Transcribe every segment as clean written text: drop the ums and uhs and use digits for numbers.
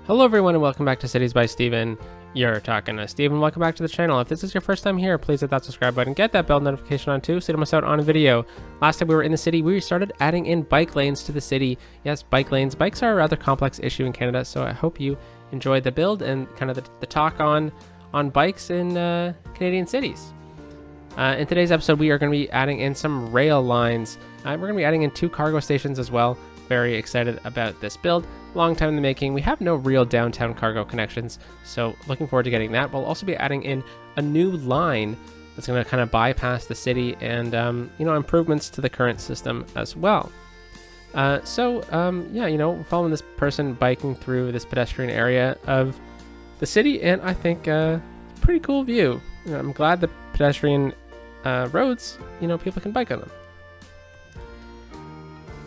Hello everyone and welcome back to Cities by Steven. You're talking to Steven. Welcome back to the channel. If this is your first time here, please hit that subscribe button, get that bell notification on too so you don't miss out on a video. Last time we were in the city, we started adding in bike lanes to the city. Yes, bike lanes. Bikes are a rather complex issue in Canada, so I hope you enjoyed the build and kind of the talk on bikes in Canadian cities. In today's episode, we are going to be adding in some rail lines. We're going to be adding in 2 cargo stations as well. Very excited about this build. Long time in the making. We have no real downtown cargo connections, so looking forward to getting that. We'll also be adding in a new line that's going to kind of bypass the city and improvements to the current system as well. Following this person biking through this pedestrian area of the city, and I think pretty cool view. I'm glad the pedestrian roads, people can bike on them.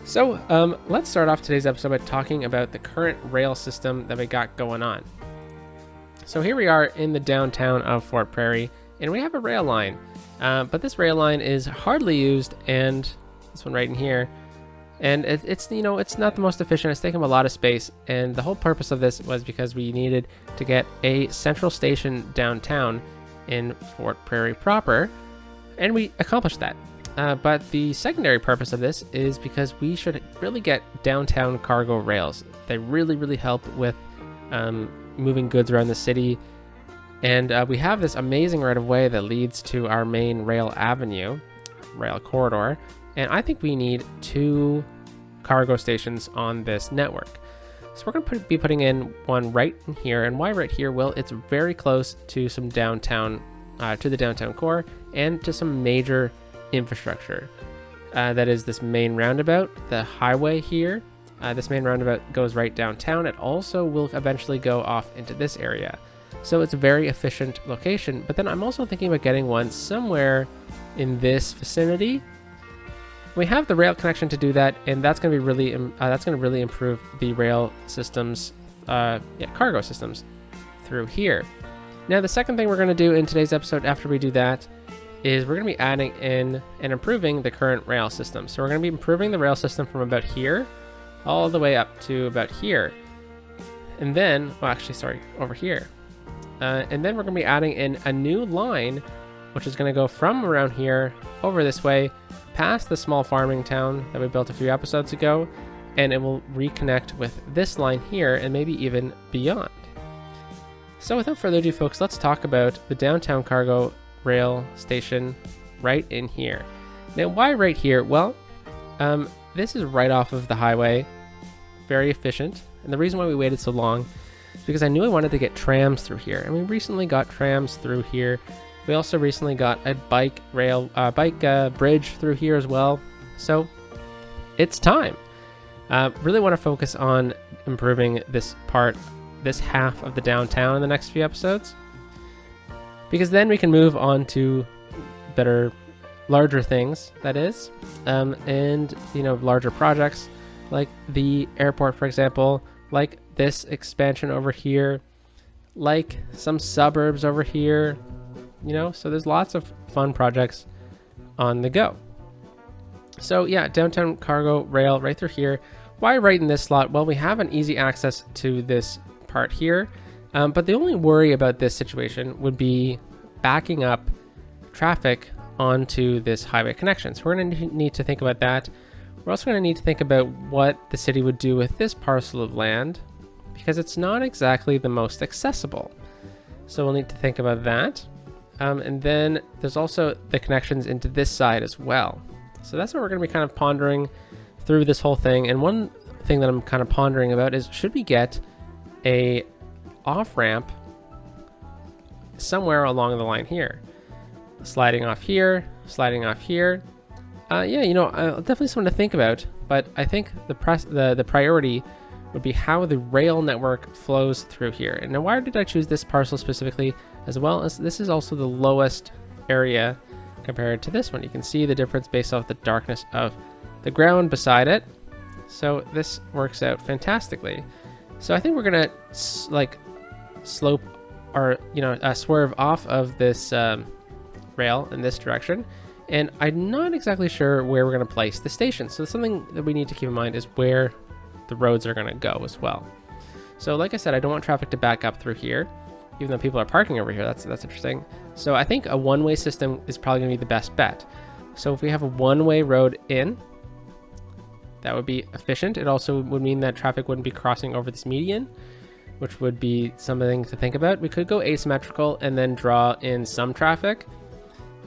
So let's start off today's episode by talking about the current rail system that we got going on. So here we are in the downtown of Fort Prairie, and we have a rail line, but this rail line is hardly used, and this one right in here, and it's not the most efficient. It's taking up a lot of space, and the whole purpose of this was because we needed to get a central station downtown in Fort Prairie proper, and we accomplished that. But the secondary purpose of this is because we should really get downtown cargo rails. They really help with moving goods around the city. And we have this amazing right-of-way that leads to our main rail avenue, rail corridor. And I think we need 2 cargo stations on this network. So we're going to be putting in one right in here. And why right here? Well, it's very close to some downtown, to the downtown core and to some major infrastructure. That is this main roundabout, the highway here. This main roundabout goes right downtown. It also will eventually go off into this area. So it's a very efficient location. But then I'm also thinking about getting one somewhere in this vicinity. We have the rail connection to do that, and that's going to be really improve the rail systems, cargo systems through here. Now, the second thing we're going to do in today's episode after we do that is we're going to be adding in and improving the current rail system. So we're going to be improving the rail system from about here all the way up to about here. And then, over here. And then we're going to be adding in a new line, which is going to go from around here over this way, past the small farming town that we built a few episodes ago, and it will reconnect with this line here and maybe even beyond. So without further ado, folks, let's talk about the downtown cargo rail station right in here. Now, why right here? Well, this is right off of the highway, very efficient, and the reason why we waited so long is because I knew I wanted to get trams through here, and we recently got trams through here. We also recently got a bike bridge through here as well, so it's time. Really want to focus on improving this half of the downtown in the next few episodes, because then we can move on to better, larger things, that is, and larger projects like the airport, for example, like this expansion over here, like some suburbs over here, so there's lots of fun projects on the go. So yeah, downtown cargo rail right through here. Why right in this slot? Well, we have an easy access to this part here. But the only worry about this situation would be backing up traffic onto this highway connection. So we're going to need to think about that. We're also going to need to think about what the city would do with this parcel of land, because it's not exactly the most accessible. So we'll need to think about that. And then there's also the connections into this side as well. So that's what we're going to be kind of pondering through this whole thing. And one thing that I'm kind of pondering about is, should we get a off-ramp somewhere along the line here, sliding off here, definitely something to think about. But I think the priority would be how the rail network flows through here. And now, why did I choose this parcel specifically, as well as this is also the lowest area compared to this one? You can see the difference based off the darkness of the ground beside it. So this works out fantastically. So I think we're gonna slope or swerve off of this rail in this direction, and I'm not exactly sure where we're going to place the station. So something that we need to keep in mind is where the roads are going to go as well. So like I said, I don't want traffic to back up through here, even though people are parking over here. That's interesting. So I think a one-way system is probably going to be the best bet. So if we have a one-way road in, that would be efficient. It also would mean that traffic wouldn't be crossing over this median, which would be something to think about. We could go asymmetrical and then draw in some traffic,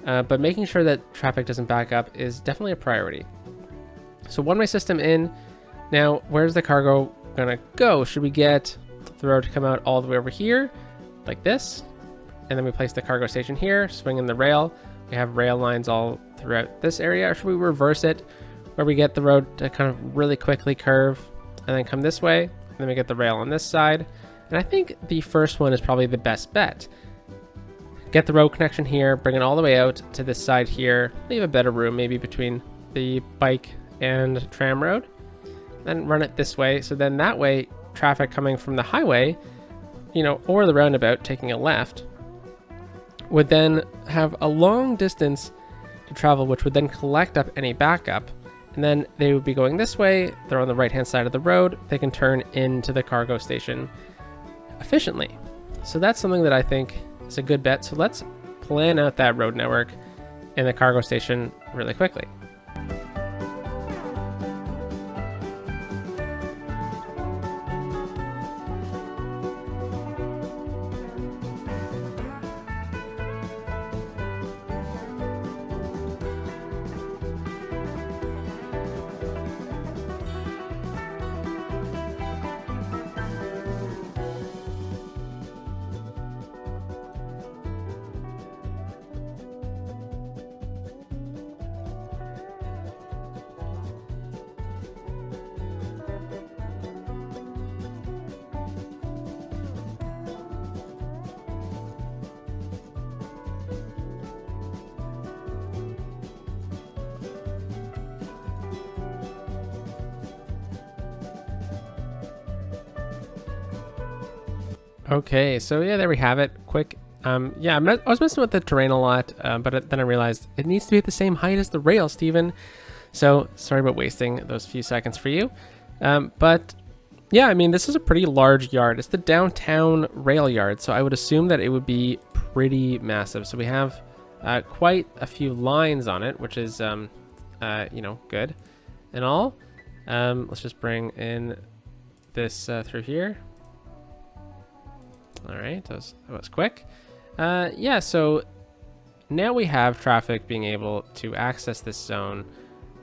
but making sure that traffic doesn't back up is definitely a priority. So one-way system in. Now, where's the cargo gonna go? Should we get the road to come out all the way over here, like this? And then we place the cargo station here, swing in the rail. We have rail lines all throughout this area. Or should we reverse it, where we get the road to kind of really quickly curve and then come this way, and then we get the rail on this side? And I think the first one is probably the best bet. Get the road connection here, bring it all the way out to this side here, leave a better room maybe between the bike and tram road, then run it this way. So then that way, traffic coming from the highway, or the roundabout taking a left, would then have a long distance to travel, which would then collect up any backup. And then they would be going this way. They're on the right-hand side of the road. They can turn into the cargo station efficiently. So that's something that I think is a good bet. So let's plan out that road network and the cargo station really quickly. Okay, so yeah, there we have it. Quick. I was messing with the terrain a lot, but then I realized it needs to be at the same height as the rail, Steven. So sorry about wasting those few seconds for you. But yeah, I mean, this is a pretty large yard. It's the downtown rail yard, so I would assume that it would be pretty massive. So we have quite a few lines on it, which is, good and all. Let's just bring in this through here. All right, that was quick. So now we have traffic being able to access this zone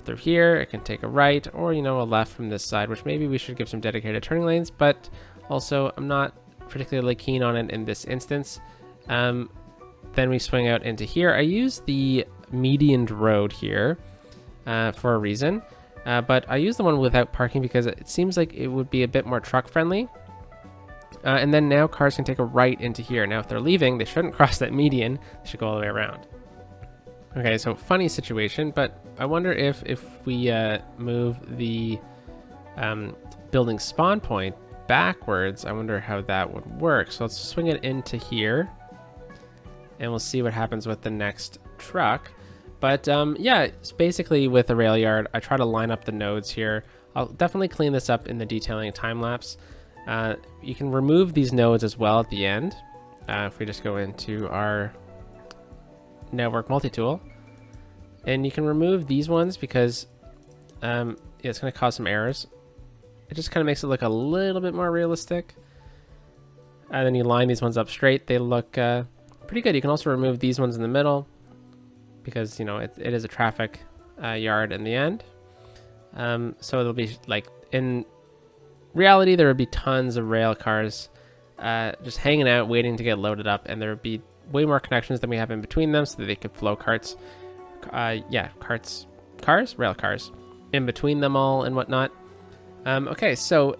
through here. It can take a right or, a left from this side, which maybe we should give some dedicated turning lanes, but also I'm not particularly keen on it in this instance. Then we swing out into here. I use the medianed road here for a reason, but I use the one without parking because it seems like it would be a bit more truck friendly. And then now cars can take a right into here. Now, if they're leaving, they shouldn't cross that median. They should go all the way around. Okay, so funny situation, but I wonder if we move the building spawn point backwards, I wonder how that would work. So let's swing it into here, and we'll see what happens with the next truck. But it's basically with the rail yard, I try to line up the nodes here. I'll definitely clean this up in the detailing time lapse. You can remove these nodes as well at the end. If we just go into our network multi-tool, and you can remove these ones because it's going to cause some errors. It just kind of makes it look a little bit more realistic. And then you line these ones up straight. They look pretty good. You can also remove these ones in the middle because, it is a traffic yard in the end. So it'll be like in reality, there would be tons of rail cars just hanging out, waiting to get loaded up, and there would be way more connections than we have in between them, so that they could flow rail cars in between them all and whatnot. Okay, so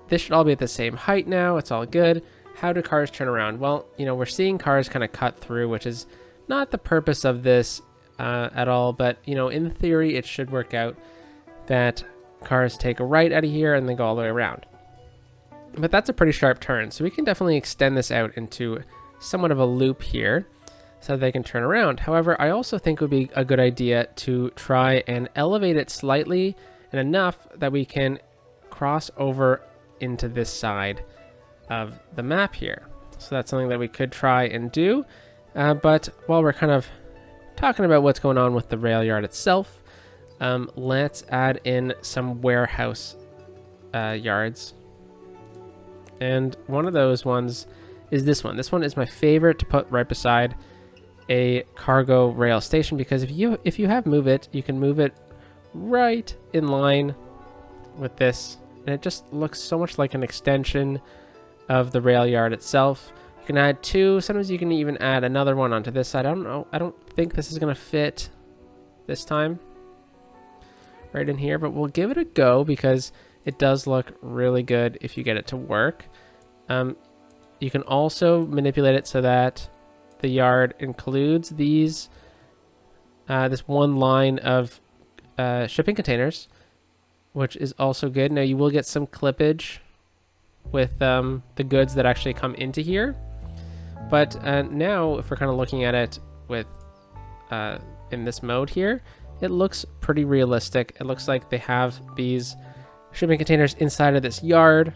this should all be at the same height now. It's all good. How do cars turn around? Well, we're seeing cars kind of cut through, which is not the purpose of this at all, but in theory, it should work out that cars take a right out of here and then go all the way around. But that's a pretty sharp turn, so we can definitely extend this out into somewhat of a loop here so they can turn around. However, I also think it would be a good idea to try and elevate it slightly and enough that we can cross over into this side of the map here. So that's something that we could try and do. But while we're kind of talking about what's going on with the rail yard itself, let's add in some warehouse yards. And one of those ones is this one. This one is my favorite to put right beside a cargo rail station, because if you have move it, you can move it right in line with this, and it just looks so much like an extension of the rail yard itself. You can add two. Sometimes you can even add another one onto this side. I don't know. I don't think this is going to fit this time right in here, but we'll give it a go because it does look really good if you get it to work. You can also manipulate it so that the yard includes these this one line of shipping containers, which is also good. Now you will get some clippage with the goods that actually come into here, but now if we're kind of looking at it with in this mode here, it looks pretty realistic. It looks like they have these shipping containers inside of this yard,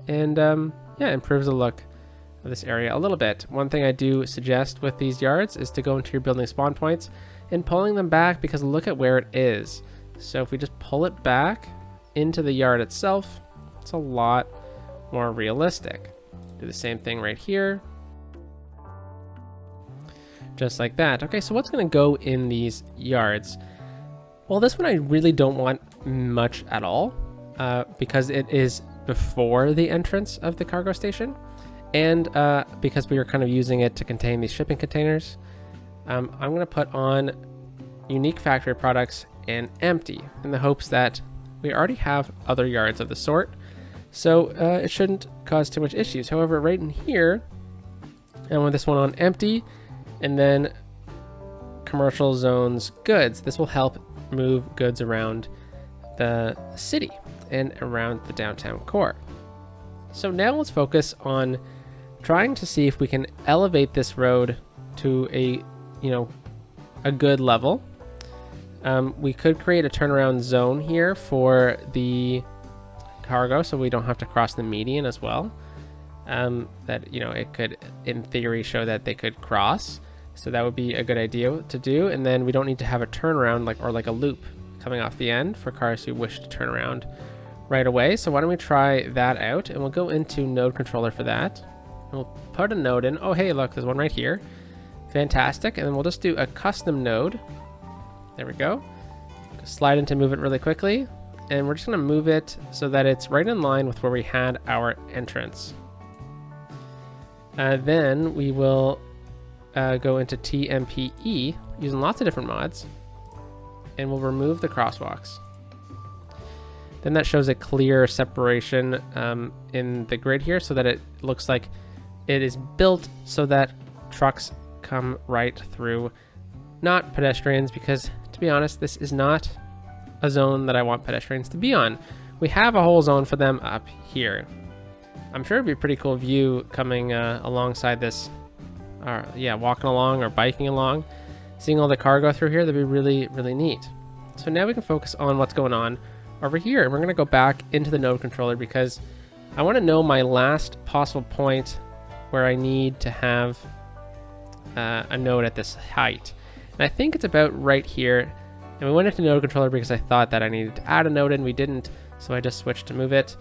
and yeah, improves the look of this area a little bit. One thing I do suggest with these yards is to go into your building spawn points and pulling them back, because look at where it is. So if we just pull it back into the yard itself, it's a lot more realistic. Do the same thing right here. Just like that. Okay, so what's going to go in these yards? Well, this one I really don't want much at all, because it is before the entrance of the cargo station, and because we were kind of using it to contain these shipping containers. I'm going to put on unique factory products and empty, in the hopes that we already have other yards of the sort, so it shouldn't cause too much issues. However, right in here, I want this one on empty, and then commercial zones goods. This will help move goods around the city and around the downtown core. So now let's focus on trying to see if we can elevate this road to a good level. We could create a turnaround zone here for the cargo, so we don't have to cross the median as well. That it could, in theory, show that they could cross. So that would be a good idea to do, and then we don't need to have a turnaround like a loop coming off the end for cars who wish to turn around right away. So why don't we try that out, and we'll go into node controller for that. We'll put a node in. Oh, hey, look, there's one right here. Fantastic. And then we'll just do a custom node. There we go. Slide into move it really quickly, and we're just going to move it so that it's right in line with where we had our entrance. Then we will go into TMPE using lots of different mods, and we'll remove the crosswalks. Then that shows a clear separation in the grid here, so that it looks like it is built so that trucks come right through, not pedestrians, because to be honest, this is not a zone that I want pedestrians to be on. We have a whole zone for them up here. I'm sure it'd be a pretty cool view coming alongside this, walking along or biking along, seeing all the cargo through here. That'd be really, really neat. So now we can focus on what's going on over here, and we're going to go back into the node controller because I want to know my last possible point where I need to have a node at this height. And I think it's about right here. And we went into node controller because I thought that I needed to add a node in. We didn't, so I just switched to move it.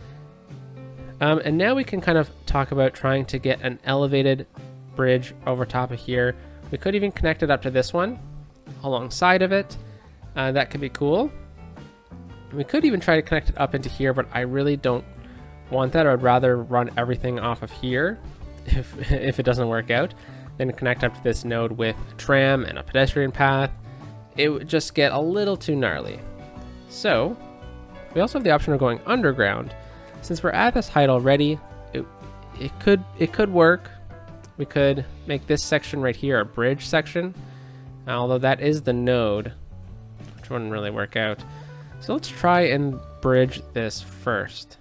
And now we can kind of talk about trying to get an elevated bridge over top of here. We could even connect it up to this one alongside of it. That could be cool. We could even try to connect it up into here, but I really don't want that. I'd rather run everything off of here if it doesn't work out, then connect up to this node with a tram and a pedestrian path. It would just get a little too gnarly. So we also have the option of going underground. Since we're at this height already, it could work. We could make this section right here a bridge section, although that is the node, which wouldn't really work out. So let's try and bridge this first.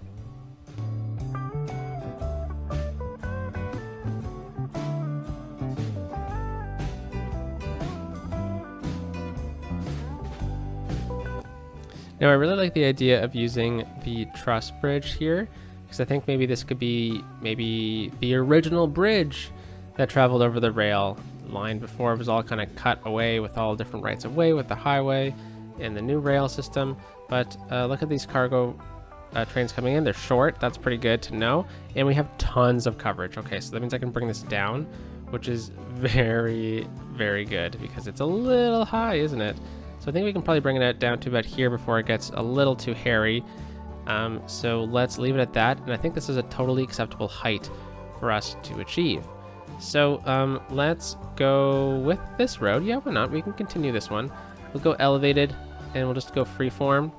Now I really like the idea of using the truss bridge here because I think maybe this could be maybe the original bridge that traveled over the rail line before. It was all kind of cut away with all different rights of way with the highway and the new rail system. But look at these cargo trains coming in. They're short. That's pretty good to know. And we have tons of coverage. Okay, so that means I can bring this down, which is very, very good because it's a little high, isn't it? So I think we can probably bring it down to about here before it gets a little too hairy. So let's leave it at that. And I think this is a totally acceptable height for us to achieve. So let's go with this road. Yeah, why not? We can continue this one. We'll go elevated and we'll just go freeform.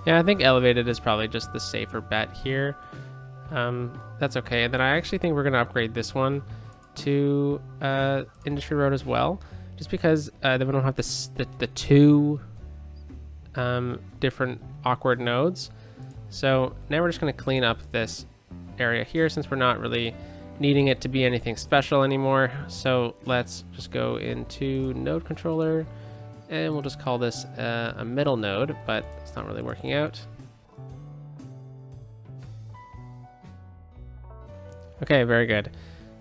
Yeah, I think elevated is probably just the safer bet here. That's okay. And then I actually think we're going to upgrade this one to industry road as well, just because then we don't have the two different awkward nodes. So now we're just going to clean up this area here since we're not really needing it to be anything special anymore. So let's just go into node controller. And we'll just call this a middle node, but it's not really working out. Okay, very good.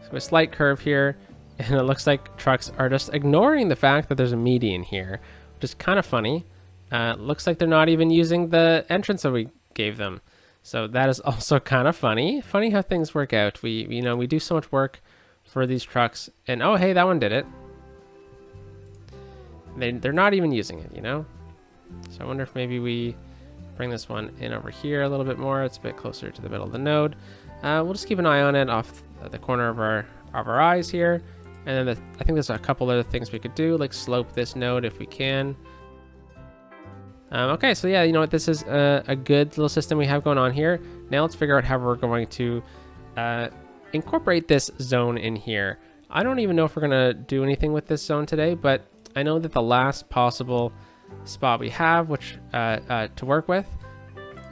So a slight curve here, and it looks like trucks are just ignoring the fact that there's a median here, which is kind of funny. Looks like they're not even using the entrance that we gave them. So that is also kind of funny. Funny how things work out. We do so much work for these trucks, and oh, hey, that one did it. They're not even using it, So I wonder if maybe we bring this one in over here a little bit more. It's a bit closer to the middle of the node. We'll just keep an eye on it off the corner of our eyes here. And then I think there's a couple other things we could do, like slope this node if we can. Okay, so yeah, you know what? This is a good little system we have going on here. Now let's figure out how we're going to incorporate this zone in here. I don't even know if we're going to do anything with this zone today, but I know that the last possible spot we have, which to work with,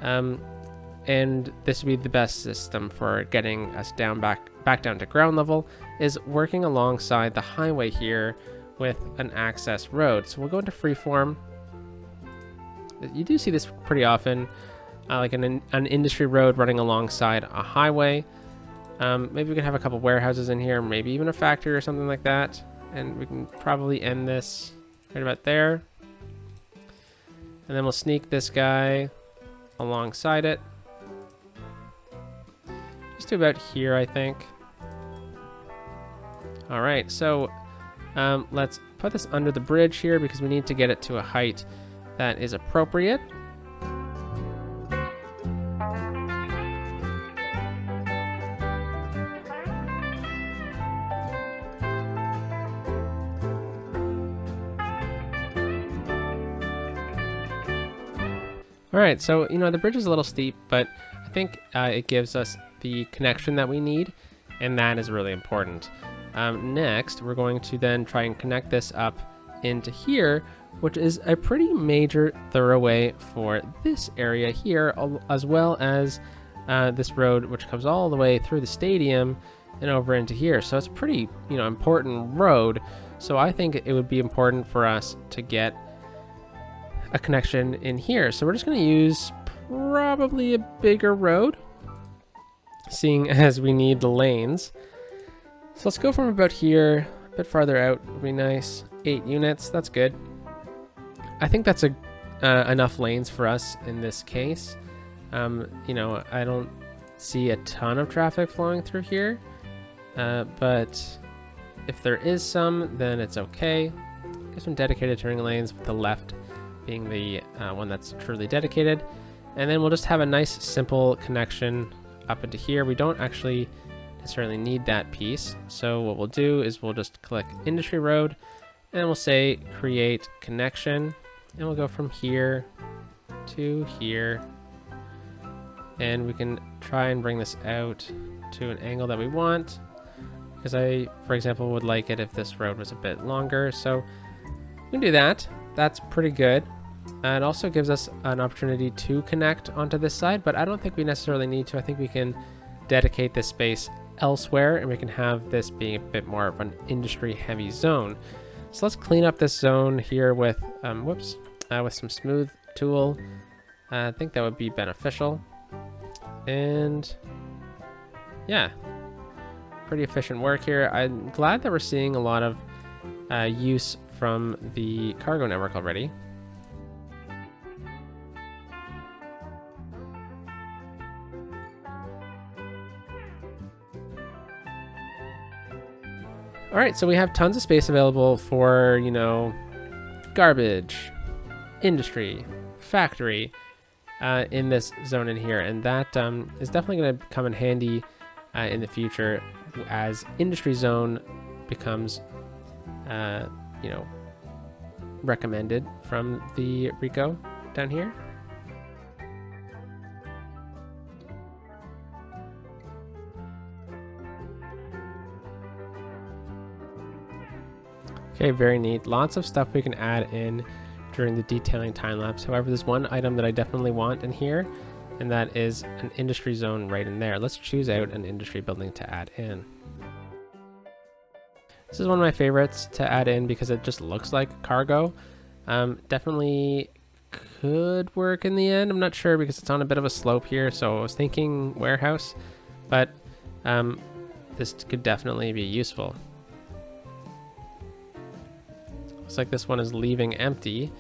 and this would be the best system for getting us back down to ground level, is working alongside the highway here with an access road. So we'll go into freeform. You do see this pretty often, like an industry road running alongside a highway. Maybe we can have a couple warehouses in here, maybe even a factory or something like that. And we can probably end this right about there. And then we'll sneak this guy alongside it. Just to about here, I think. All right, so let's put this under the bridge here because we need to get it to a height that is appropriate. All right, so, the bridge is a little steep, but I think it gives us the connection that we need, and that is really important. Next, we're going to then try and connect this up into here, which is a pretty major thoroughway for this area here, as well as this road, which comes all the way through the stadium and over into here. So it's a pretty, important road. So I think it would be important for us to get a connection in here. So we're just going to use probably a bigger road, seeing as we need the lanes. So let's go from about here, a bit farther out would be nice. 8 units, that's good. I think that's enough lanes for us in this case. I don't see a ton of traffic flowing through here, but if there is some, then it's okay. Get some dedicated turning lanes with the left being the one that's truly dedicated. And then we'll just have a nice simple connection up into here. We don't actually necessarily need that piece. So what we'll do is we'll just click industry road and we'll say create connection. And we'll go from here to here. And we can try and bring this out to an angle that we want. Because I, for example, would like it if this road was a bit longer. So we can do that. That's pretty good. It also gives us an opportunity to connect onto this side, but I don't think we necessarily need to. I think we can dedicate this space elsewhere, and we can have this being a bit more of an industry heavy zone. So let's clean up this zone here with with some smooth tool. I think that would be beneficial. And yeah, pretty efficient work here. I'm glad that we're seeing a lot of use from the cargo network already. All right, so we have tons of space available for, you know, garbage, industry, factory in this zone in here. And that is definitely going to come in handy in the future as industry zone becomes, you know, recommended from the Rico down here. Okay, very neat. Lots of stuff we can add in during the detailing time lapse. However, there's one item that I definitely want in here, and that is an industry zone right in there. Let's choose out an industry building to add in. This is one of my favorites to add in because it just looks like cargo. Definitely could work in the end. I'm not sure because it's on a bit of a slope here, so I was thinking warehouse, but this could definitely be useful. Looks like this one is leaving empty.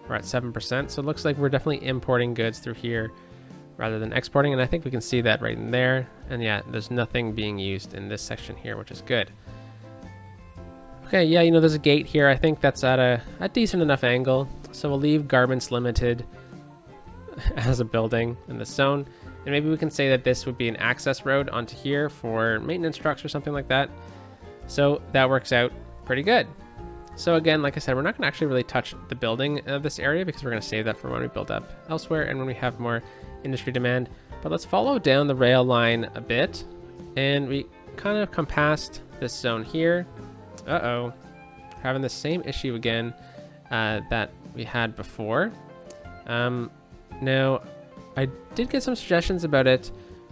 We're at 7%, so it looks like we're definitely importing goods through here rather than exporting, and I think we can see that right in there. And yeah, there's nothing being used in this section here, which is good. Okay, yeah, you know, there's a gate here. I think that's at a decent enough angle, so we'll leave garments limited as a building in this zone, and maybe we can say that this would be an access road onto here for maintenance trucks or something like that. So that works out pretty good. So again, like I said, we're not going to actually really touch the building of this area because we're going to save that for when we build up elsewhere and when we have more industry demand. But let's follow down the rail line a bit, and we kind of come past this zone here. Uh-oh, having the same issue again that we had before. Now, I did get some suggestions about it,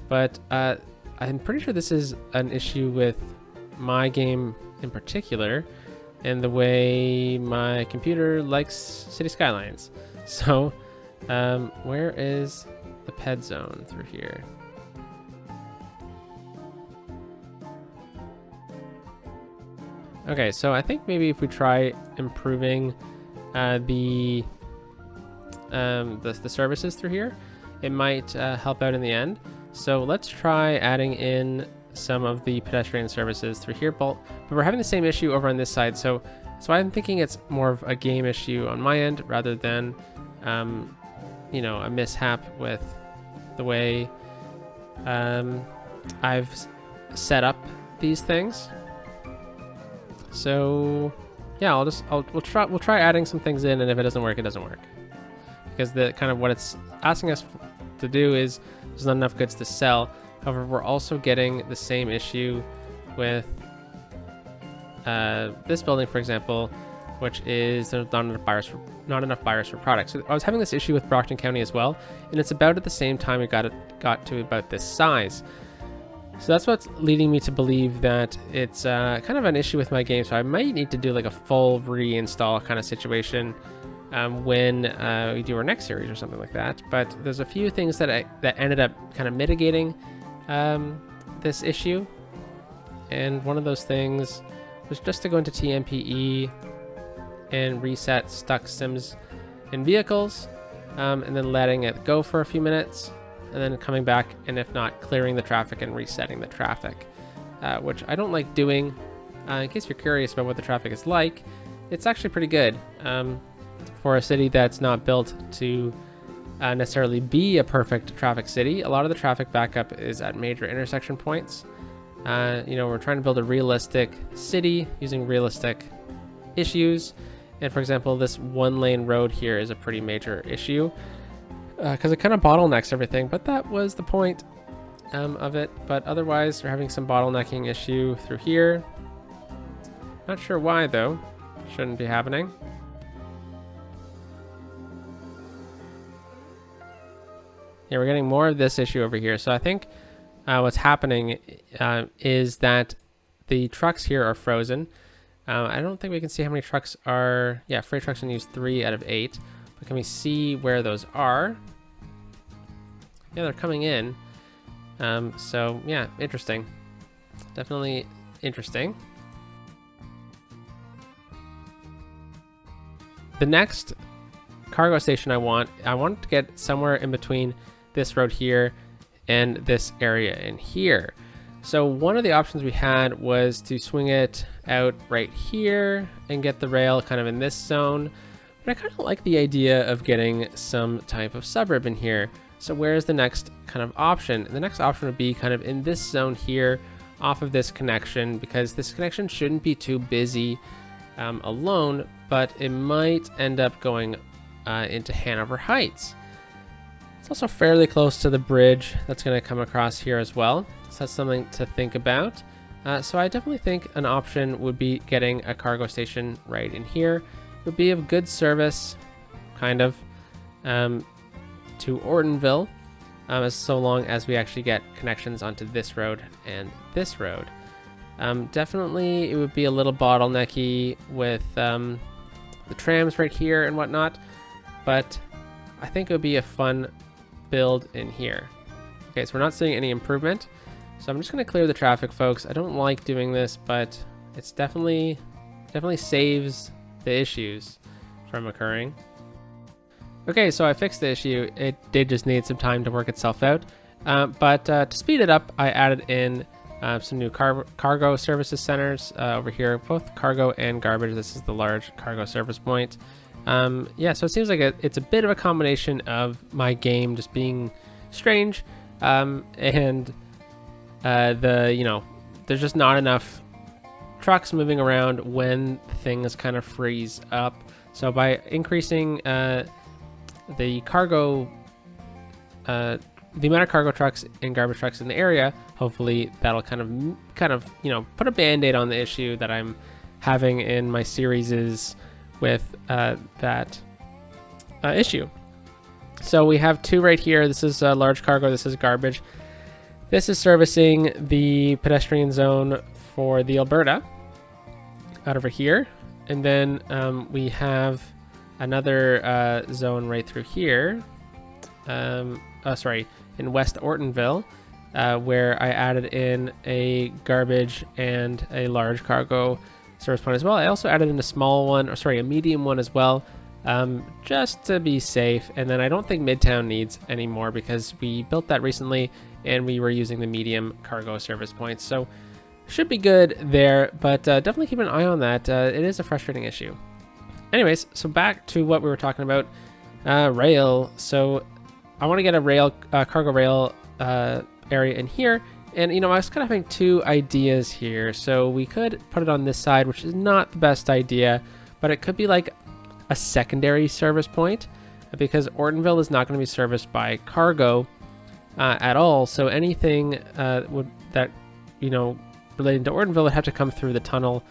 but I'm pretty sure this is an issue with my game in particular, and the way my computer likes City Skylines. So, where is the ped zone through here? Okay, so I think maybe if we try improving the services through here, it might help out in the end. So let's try adding in some of the pedestrian services through here, but we're having the same issue over on this side. So I'm thinking it's more of a game issue on my end rather than, you know, a mishap with the way I've set up these things. So yeah, we'll try adding some things in, and if it doesn't work, it doesn't work, because the kind of what it's asking us to do is there's not enough goods to sell. However, we're also getting the same issue with this building, for example, which is there's not enough buyers for products. So I was having this issue with Brockton County as well, and it's about at the same time we got to about this size. So that's what's leading me to believe that it's kind of an issue with my game. So I might need to do like a full reinstall kind of situation when we do our next series or something like that. But there's a few things that ended up kind of mitigating this issue, and one of those things was just to go into TMPE and reset stuck sims in vehicles, and then letting it go for a few minutes, and then coming back, and if not, clearing the traffic and resetting the traffic, which I don't like doing. In case you're curious about what the traffic is like, it's actually pretty good for a city that's not built to necessarily be a perfect traffic city. A lot of the traffic backup is at major intersection points. You know, we're trying to build a realistic city using realistic issues. And for example, this one lane road here is a pretty major issue because it kind of bottlenecks everything, but that was the point of it. But otherwise, we're having some bottlenecking issue through here. Not sure why though. Shouldn't be happening. Yeah, we're getting more of this issue over here. So I think what's happening is that the trucks here are frozen. I don't think we can see how many trucks are. Yeah, freight trucks can use 3 out of 8. But can we see where those are? Yeah, they're coming in. So yeah, interesting. Definitely interesting. The next cargo station I want to get somewhere in between this road here and this area in here. So one of the options we had was to swing it out right here and get the rail kind of in this zone. But I kind of like the idea of getting some type of suburb in here. So where's the next kind of option? The next option would be kind of in this zone here off of this connection, because this connection shouldn't be too busy alone, but it might end up going into Hanover Heights. It's also fairly close to the bridge that's going to come across here as well. So that's something to think about. So I definitely think an option would be getting a cargo station right in here. It would be of good service, kind of, to Ortonville, as so long as we actually get connections onto this road and this road. Definitely it would be a little bottlenecky with the trams right here and whatnot, but I think it would be a fun build in here. Okay, so we're not seeing any improvement, so I'm just going to clear the traffic, folks. I don't like doing this, but it's definitely saves the issues from occurring. Okay, so I fixed the issue. It did just need some time to work itself out, but to speed it up, I added in some new cargo services centers over here, both cargo and garbage. This is the large cargo service point. Yeah, so it seems like it's a bit of a combination of my game just being strange, and there's just not enough trucks moving around when things kind of freeze up. So by increasing the cargo, the amount of cargo trucks and garbage trucks in the area, hopefully that'll kind of put a band-aid on the issue that I'm having in my series with that issue. So we have 2 right here. This is large cargo, this is garbage. This is servicing the pedestrian zone for the Alberta out over here. And then we have another zone right through here. In West Ortonville, where I added in a garbage and a large cargo service point as well. I also added in a medium one as well, just to be safe. And then I don't think Midtown needs any more because we built that recently and we were using the medium cargo service points. So should be good there, but definitely keep an eye on that. It is a frustrating issue. Anyways, so back to what we were talking about, rail. So I want to get a cargo rail area in here. And, I was kind of having 2 ideas here. So we could put it on this side, which is not the best idea, but it could be like a secondary service point because Ortonville is not going to be serviced by cargo at all. So anything relating to Ortonville would have to come through the tunnel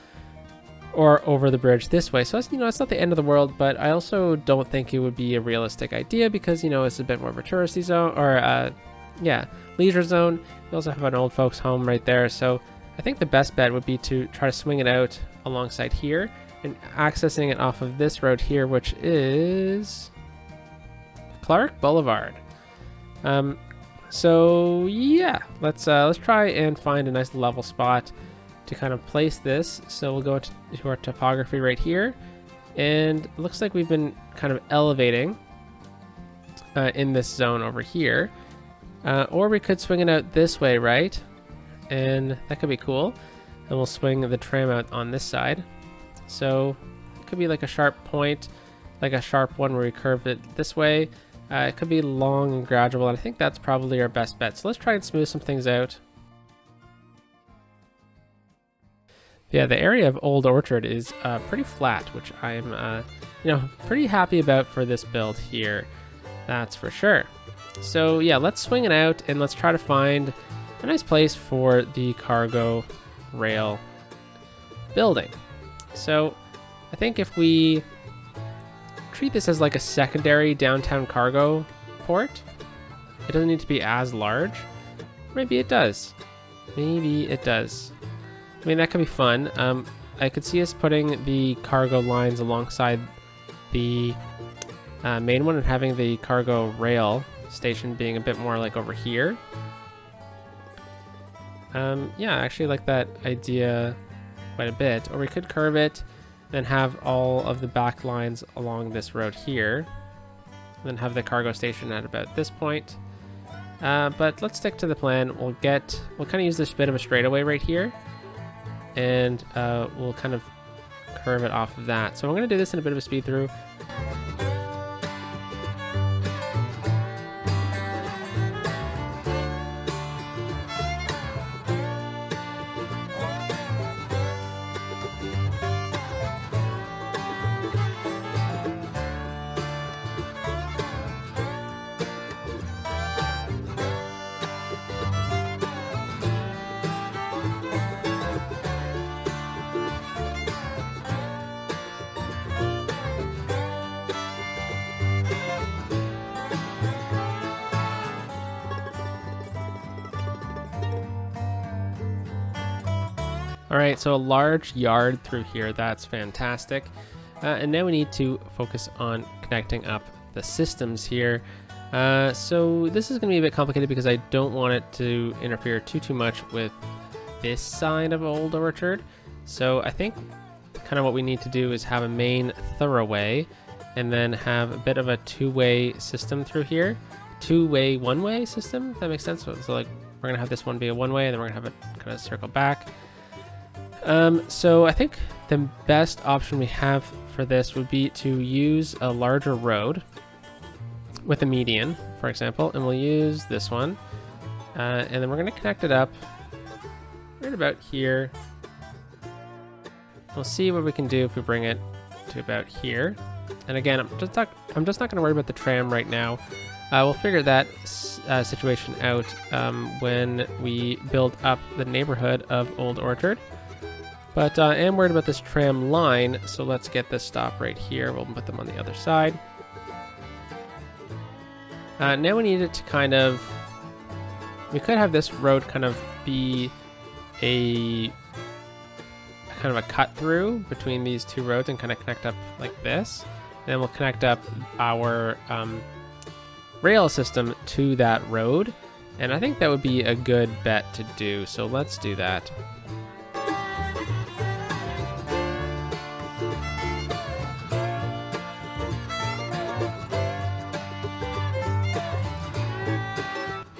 or over the bridge this way. So it's not the end of the world, but I also don't think it would be a realistic idea because, it's a bit more of a touristy zone or, leisure zone. We also have an old folks home right there. So I think the best bet would be to try to swing it out alongside here and accessing it off of this road here, which is Clark Boulevard. So yeah, let's try and find a nice level spot to kind of place this. So we'll go to our topography right here, and it looks like we've been kind of elevating in this zone over here, or we could swing it out this way, right? And that could be cool. And we'll swing the tram out on this side. So it could be like a sharp point, like a sharp one where we curve it this way. It could be long and gradual, and I think that's probably our best bet. So let's try and smooth some things out. Yeah, the area of Old Orchard is pretty flat, which I'm pretty happy about for this build here. That's for sure. So yeah, let's swing it out and let's try to find a nice place for the cargo rail building. So I think if we treat this as like a secondary downtown cargo port, it doesn't need to be as large. maybe it does. Maybe it does. I mean, that could be fun. I could see us putting the cargo lines alongside the main one and having the cargo rail station being a bit more like over here. Yeah, I actually like that idea quite a bit. Or we could curve it, then have all of the back lines along this road here, then have the cargo station at about this point. But let's stick to the plan. We'll kind of use this bit of a straightaway right here, and we'll kind of curve it off of that. So I'm going to do this in a bit of a speed through. All right, so a large yard through here, that's fantastic. And now we need to focus on connecting up the systems here. So this is gonna be a bit complicated because I don't want it to interfere too much with this side of Old Orchard. So I think kind of what we need to do is have a main thoroughway and then have a bit of a two-way system through here. Two-way, one-way system, if that makes sense. So like we're gonna have this one be a one-way and then we're gonna have it kind of circle back. So I think the best option we have for this would be to use a larger road with a median, for example, and we'll use this one. And then we're going to connect it up right about here. We'll see what we can do if we bring it to about here. And again, I'm just not going to worry about the tram right now. We'll figure that situation out when we build up the neighborhood of Old Orchard. But I am worried about this tram line, so let's get this stop right here. We'll put them on the other side. Now we need it to kind of... We could have this road kind of be a kind of a cut through between these two roads and kind of connect up like this. And then we'll connect up our rail system to that road. And I think that would be a good bet to do, so let's do that.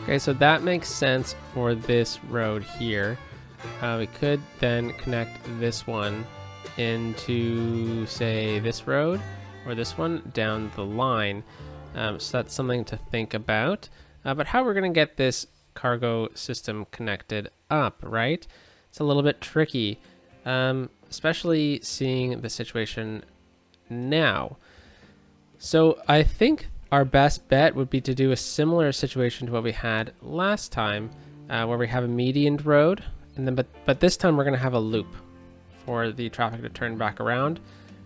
Okay, so that makes sense for this road here. We could then connect this one into, say, this road or this one down the line. So that's something to think about. But how we're going to get this cargo system connected up, right? It's a little bit tricky, especially seeing the situation now. So I think our best bet would be to do a similar situation to what we had last time, where we have a medianed road, and then but this time we're going to have a loop for the traffic to turn back around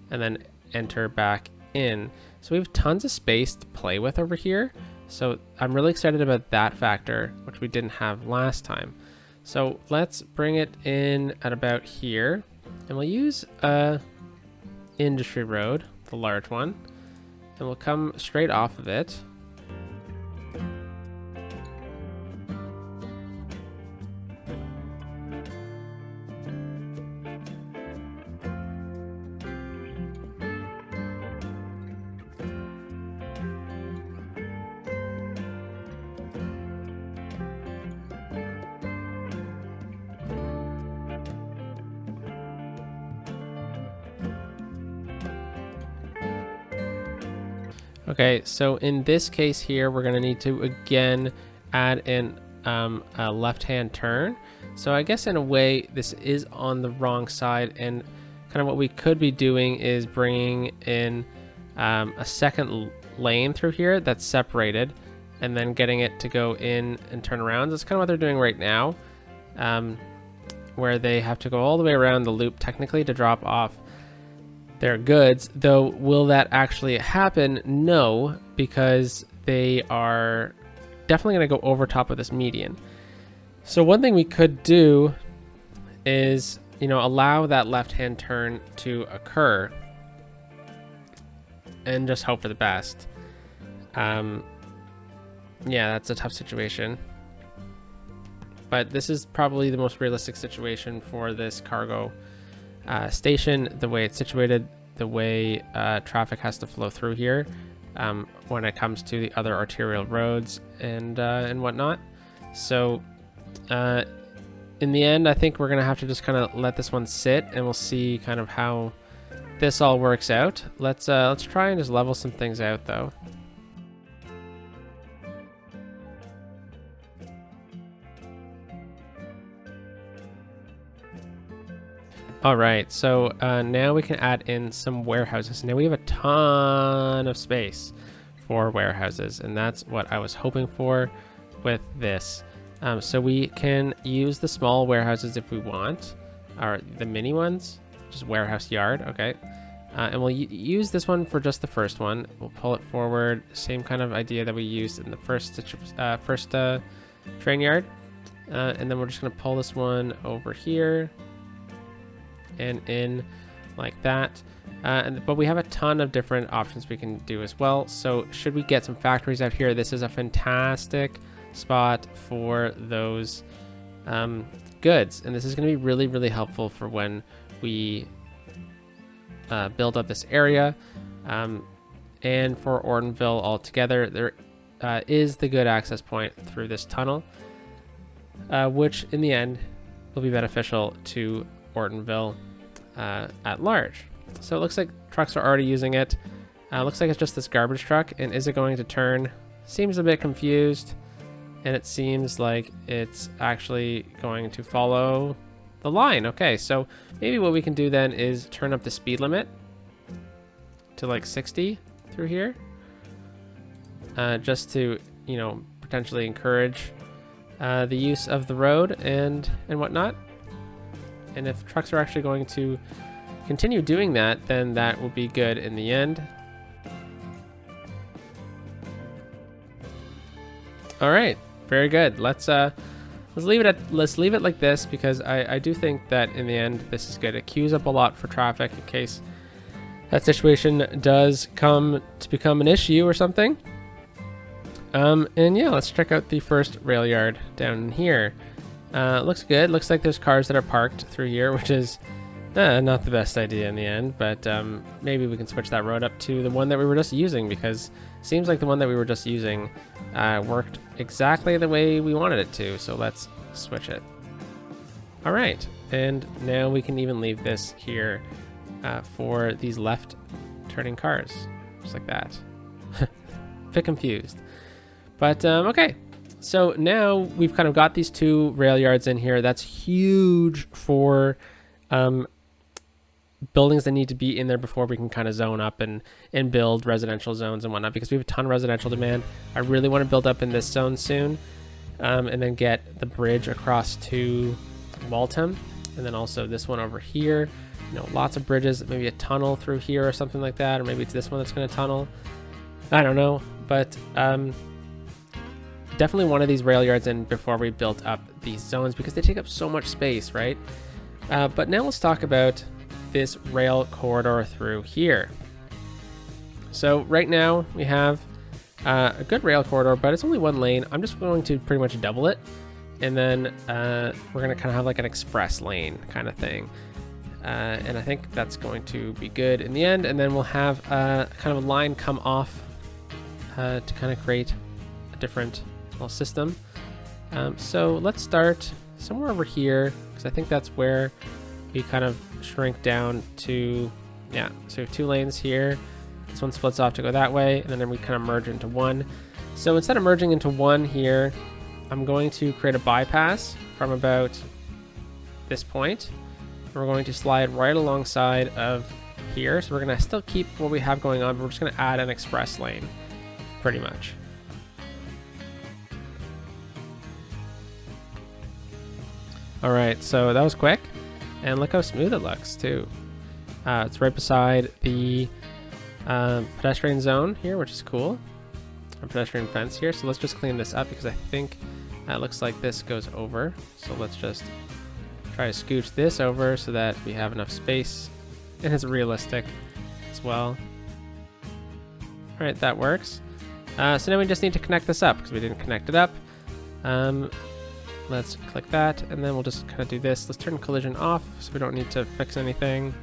and then enter back in. So we have tons of space to play with over here. So I'm really excited about that factor, which we didn't have last time. So let's bring it in at about here, and we'll use a industry road, the large one. And we'll come straight off of it. Okay, so in this case here, we're going to need to again add in a left-hand turn. So I guess in a way this is on the wrong side, and kind of what we could be doing is bringing in a second lane through here that's separated, and then getting it to go in and turn around. That's kind of what they're doing right now, where they have to go all the way around the loop technically to drop off their goods. Though will that actually happen? No, because they are definitely going to go over top of this median. So one thing we could do is, allow that left-hand turn to occur and just hope for the best. Yeah, that's a tough situation. But this is probably the most realistic situation for this cargo station, the way it's situated, the way traffic has to flow through here when it comes to the other arterial roads and whatnot. So in the end, I think we're going to have to just kind of let this one sit, and we'll see kind of how this all works out. Let's try and just level some things out, though. All right, so now we can add in some warehouses. Now we have a ton of space for warehouses, and that's what I was hoping for with this. So we can use the small warehouses if we want, or the mini ones, just warehouse yard, okay. And we'll use this one for just the first one. We'll pull it forward, same kind of idea that we used in the first train yard. And then we're just gonna pull this one over here and in like that. But we have a ton of different options we can do as well. So should we get some factories out here, this is a fantastic spot for those goods, and this is going to be really, really helpful for when we build up this area, and for Ortonville altogether. There is the good access point through this tunnel, which in the end will be beneficial to Ortonville at large. So it looks like trucks are already using it. Looks like it's just this garbage truck, and is it going to turn? Seems a bit confused. And it seems like it's actually going to follow the line. Okay, so maybe what we can do then is turn up the speed limit to like 60 through here. Just to, potentially encourage the use of the road and whatnot. And if trucks are actually going to continue doing that, then that will be good in the end. All right. Very good. Let's leave it like this, because I do think that in the end this is good. It queues up a lot for traffic in case that situation does come to become an issue or something. And yeah, let's check out the first rail yard down here. Looks good. Looks like there's cars that are parked through here, which is not the best idea in the end, but maybe we can switch that road up to the one that we were just using, because it seems like the one that we were just using worked exactly the way we wanted it to. So let's switch it. All right, and now we can even leave this here for these left turning cars, just like that. Bit confused, but okay. So now we've kind of got these two rail yards in here. That's huge for buildings that need to be in there before we can kind of zone up and build residential zones and whatnot, because we have a ton of residential demand. I really want to build up in this zone soon, and then get the bridge across to Waltham, and then also this one over here. Lots of bridges, maybe a tunnel through here or something like that, or maybe it's this one that's going to tunnel. I don't know, but definitely one of these rail yards in before we built up these zones, because they take up so much space, right? But now let's talk about this rail corridor through here. So right now we have a good rail corridor, but it's only one lane. I'm just going to pretty much double it, and then we're going to kind of have like an express lane kind of thing. And I think that's going to be good in the end. And then we'll have kind of a line come off to kind of create a different little system. So let's start somewhere over here, because I think that's where we kind of shrink down to, yeah, so we have two lanes here. This one splits off to go that way, and then we kind of merge into one. So instead of merging into one here, I'm going to create a bypass from about this point. We're going to slide right alongside of here. So we're going to still keep what we have going on, but we're just going to add an express lane, pretty much. All right, so that was quick. And look how smooth it looks too. It's right beside the pedestrian zone here, which is cool. A pedestrian fence here. So let's just clean this up, because I think Looks like this goes over. So let's just try to scooch this over so that we have enough space. And it's realistic as well. All right, that works. So now we just need to connect this up because we didn't connect it up. Let's click that, and then we'll just kind of do this. Let's turn collision off so we don't need to fix anything.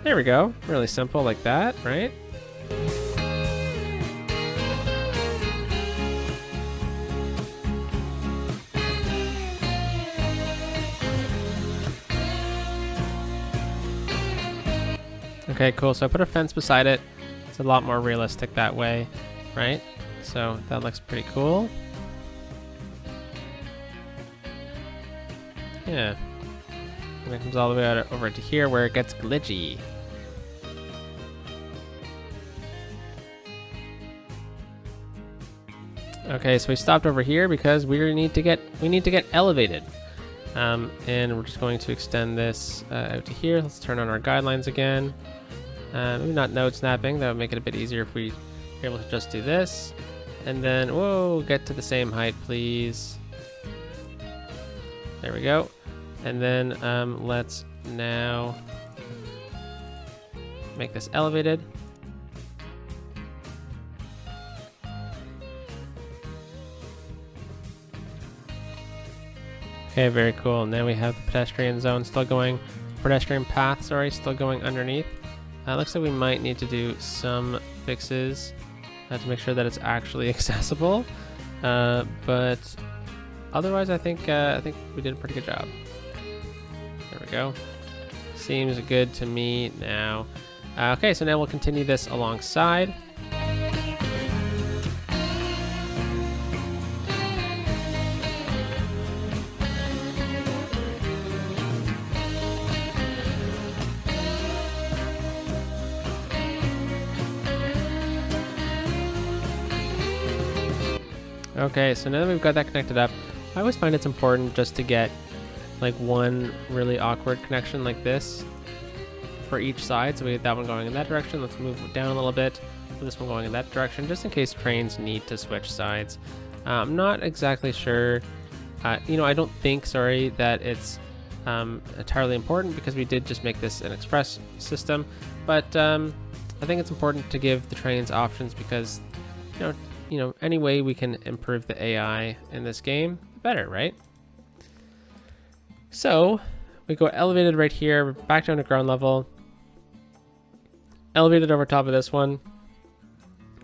There we go. Really simple like that, right? Okay, cool. So I put a fence beside it. It's a lot more realistic that way, right? So that looks pretty cool. Yeah. And it comes all the way out over to here where it gets glitchy. Okay, so we stopped over here because we need to get elevated. And we're just going to extend this out to here. Let's turn on our guidelines again. Maybe not node snapping. That would make it a bit easier if we were able to just do this. And then, whoa, get to the same height, please. There we go. And then let's now make this elevated. Okay, very cool. Now we have the pedestrian zone still going, pedestrian path, sorry, still going underneath. Looks like we might need to do some fixes to make sure that it's actually accessible. But otherwise, I think we did a pretty good job. There we go. Seems good to me now. Okay, so now we'll continue this alongside. Okay, so now that we've got that connected up, I always find it's important just to get like one really awkward connection like this for each side. So we get that one going in that direction. Let's move it down a little bit. This one going in that direction, just in case trains need to switch sides. I'm not exactly sure. I don't think, that it's entirely important because we did just make this an express system. But I think it's important to give the trains options because, any way we can improve the AI in this game, the better, right? So we go elevated right here, back down to ground level, elevated over top of this one,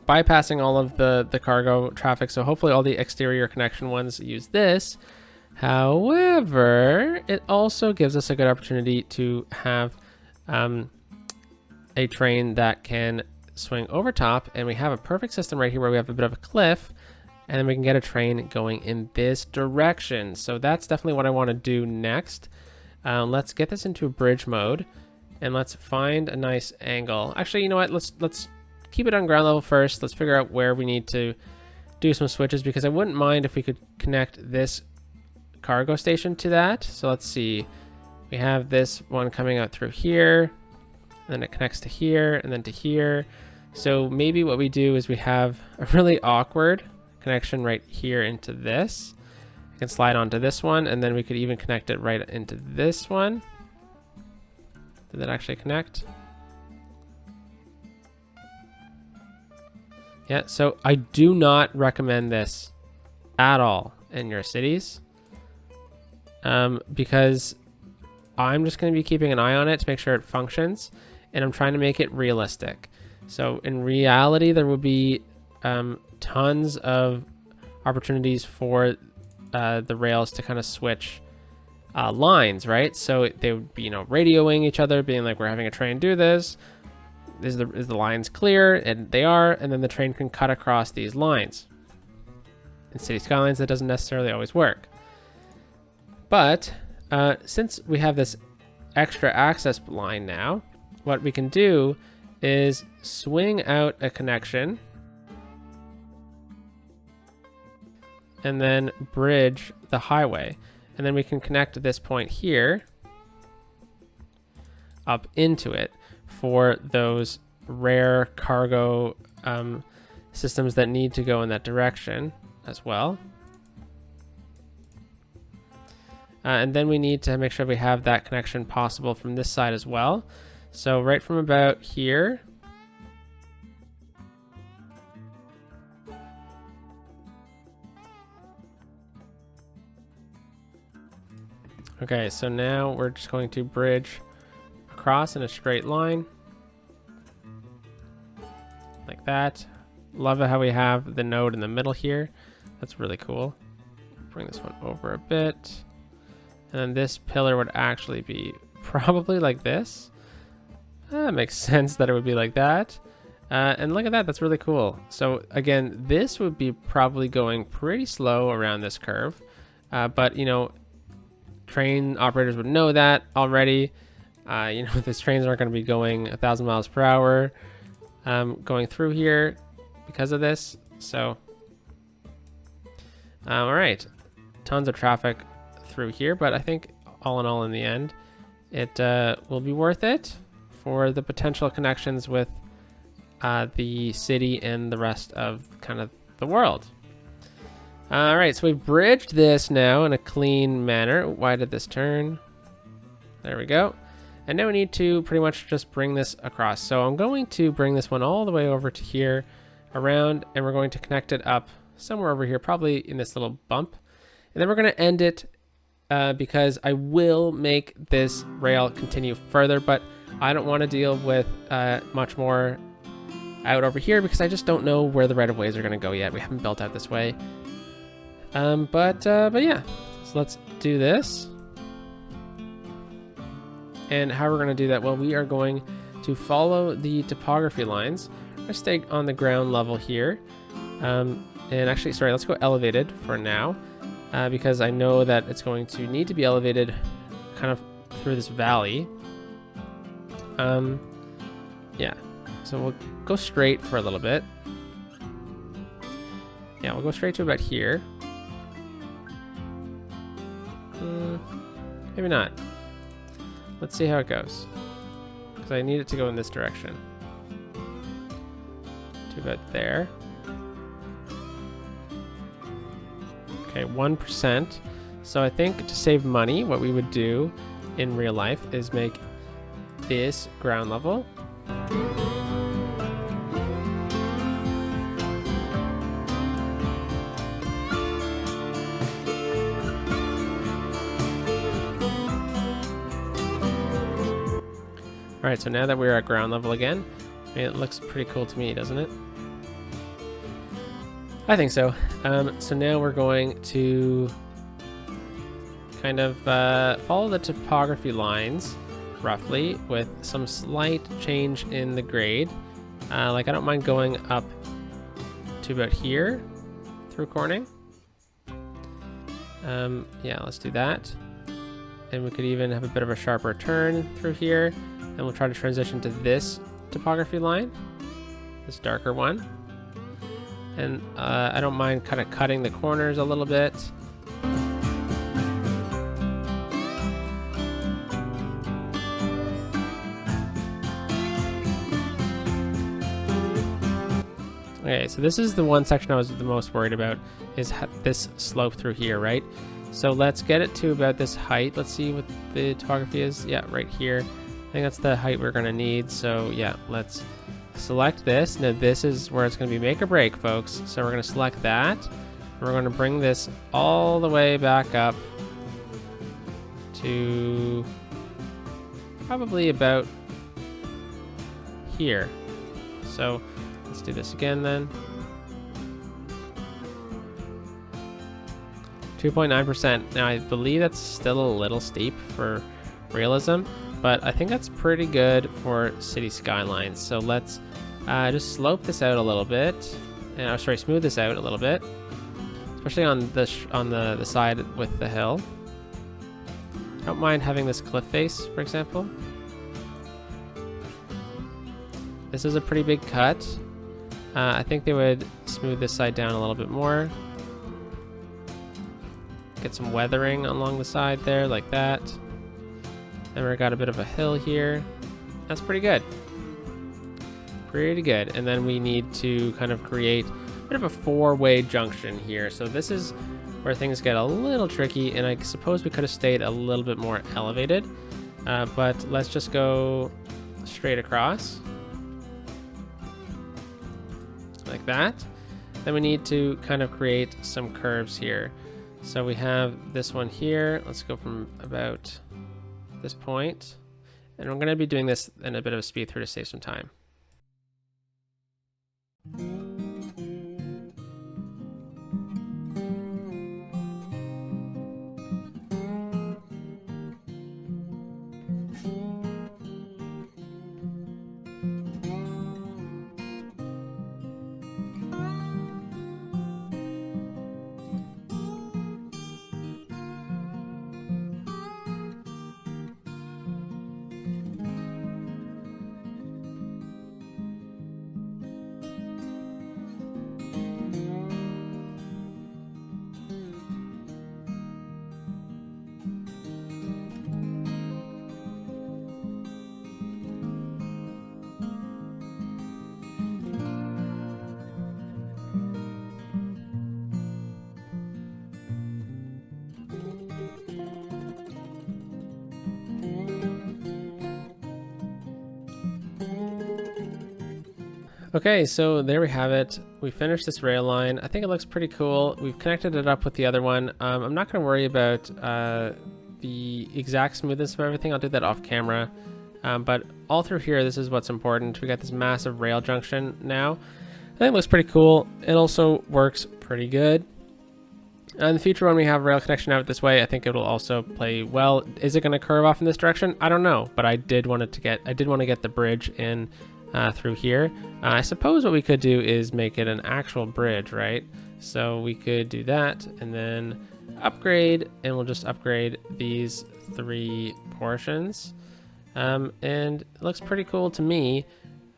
bypassing all of the cargo traffic. So hopefully all the exterior connection ones use this. However, it also gives us a good opportunity to have a train that can swing over top, and we have a perfect system right here where we have a bit of a cliff, and then we can get a train going in this direction. So that's definitely what I want to do next. Let's get this into bridge mode, and let's find a nice angle. Actually, you know what? Let's keep it on ground level first. Let's figure out where we need to do some switches, because I wouldn't mind if we could connect this cargo station to that. So let's see. We have this one coming out through here, and then it connects to here, and then to here. So maybe what we do is we have a really awkward connection right here into this. I can slide onto this one, and then we could even connect it right into this one. Did that actually connect? Yeah, so I do not recommend this at all in your cities, because I'm just going to be keeping an eye on it to make sure it functions, and I'm trying to make it realistic. So in reality, there will be tons of opportunities for the rails to kind of switch lines, right? So they would be, radioing each other, being like, we're having a train do this. Is the lines clear? And they are, and then the train can cut across these lines. In City Skylines, that doesn't necessarily always work. But since we have this extra access line now, what we can do is swing out a connection and then bridge the highway. And then we can connect this point here up into it for those rare cargo systems that need to go in that direction as well. And then we need to make sure we have that connection possible from this side as well. So right from about here. Okay, so now we're just going to bridge across in a straight line. Like that. Love it how we have the node in the middle here. That's really cool. Bring this one over a bit. And then this pillar would actually be probably like this. That makes sense that it would be like that. And look at that, that's really cool. So again, this would be probably going pretty slow around this curve. But you know, train operators would know that already. You know, these trains aren't going to be going 1,000 miles per hour going through here because of this. So, all right, tons of traffic through here, but I think all in all, in the end, it will be worth it for the potential connections with the city and the rest of kind of the world. All right, so we've bridged this now in a clean manner. Why did this turn? There we go. And now we need to pretty much just bring this across. So I'm going to bring this one all the way over to here, around, and we're going to connect it up somewhere over here, probably in this little bump. And then we're going to end it because I will make this rail continue further, but I don't want to deal with much more out over here because I just don't know where the right-of-ways are going to go yet. We haven't built out this way. But yeah, so let's do this. And how we're going to do that? Well, we are going to follow the topography lines. I'm going to stay on the ground level here. And actually, sorry, let's go elevated for now. Because I know that it's going to need to be elevated kind of through this valley. Yeah, so we'll go straight for a little bit. Yeah, we'll go straight to about here. Maybe not. Let's see how it goes. Because I need it to go in this direction. To about there. Okay, 1%. So I think to save money, what we would do in real life is make this ground level. All right, so now that we're at ground level again, I mean, it looks pretty cool to me, doesn't it? I think so. So now we're going to kind of follow the topography lines roughly with some slight change in the grade. Like I don't mind going up to about here through Corning. Yeah, let's do that. And we could even have a bit of a sharper turn through here. And we'll try to transition to this topography line, this darker one. And I don't mind kind of cutting the corners a little bit. Okay, so this is the one section I was the most worried about, is this slope through here, right? So let's get it to about this height. Let's see what the topography is. Yeah, right here. I think that's the height we're gonna need. So yeah, let's select this. Now this is where it's gonna be make or break, folks. So we're gonna select that. We're gonna bring this all the way back up to probably about here. So let's do this again then. 2.9%. Now I believe that's still a little steep for realism, but I think that's pretty good for city skylines. So let's just slope this out a little bit, and sorry, smooth this out a little bit, especially on the side with the hill. I don't mind having this cliff face, for example. This is a pretty big cut. I think they would smooth this side down a little bit more. Get some weathering along the side there, like that. Then we've got a bit of a hill here. That's pretty good. Pretty good. And then we need to kind of create a bit of a four-way junction here. So this is where things get a little tricky, and I suppose we could have stayed a little bit more elevated. But let's just go straight across. Like that. Then we need to kind of create some curves here. So we have this one here. Let's go from about this point. And we're going to be doing this in a bit of a speed through to save some time. Okay, so there we have it. We finished this rail line. I think it looks pretty cool. We've connected it up with the other one. I'm not going to worry about the exact smoothness of everything. I'll do that off camera. But all through here, this is what's important. We got this massive rail junction now. I think it looks pretty cool. It also works pretty good. In the future, when we have rail connection out this way, I think it'll also play well. Is it going to curve off in this direction? I don't know, but I did want to get the bridge in through here. I suppose what we could do is make it an actual bridge, right? So we could do that and then upgrade, and we'll just upgrade these 3 portions. And it looks pretty cool to me.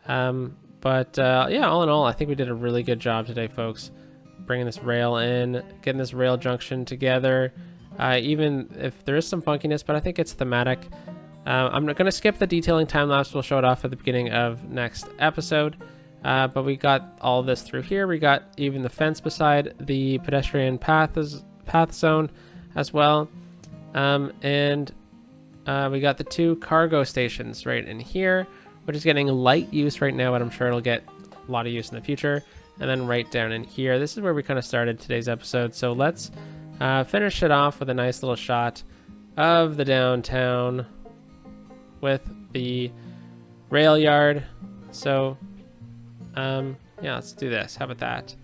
Yeah, all in all, I think we did a really good job today, folks. Bringing this rail in, getting this rail junction together. Even if there is some funkiness, but I think it's thematic. I'm going to skip the detailing time lapse. We'll show it off at the beginning of next episode. But we got all this through here. We got even the fence beside the pedestrian path zone as well. We got the 2 cargo stations right in here, which is getting light use right now, but I'm sure it'll get a lot of use in the future. And then right down in here, this is where we kind of started today's episode. So let's finish it off with a nice little shot of the downtown with the rail yard. So yeah, let's do this. How about that?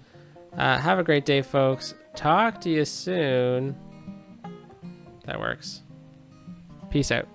Have a great day, folks. Talk to you soon. That works. Peace out.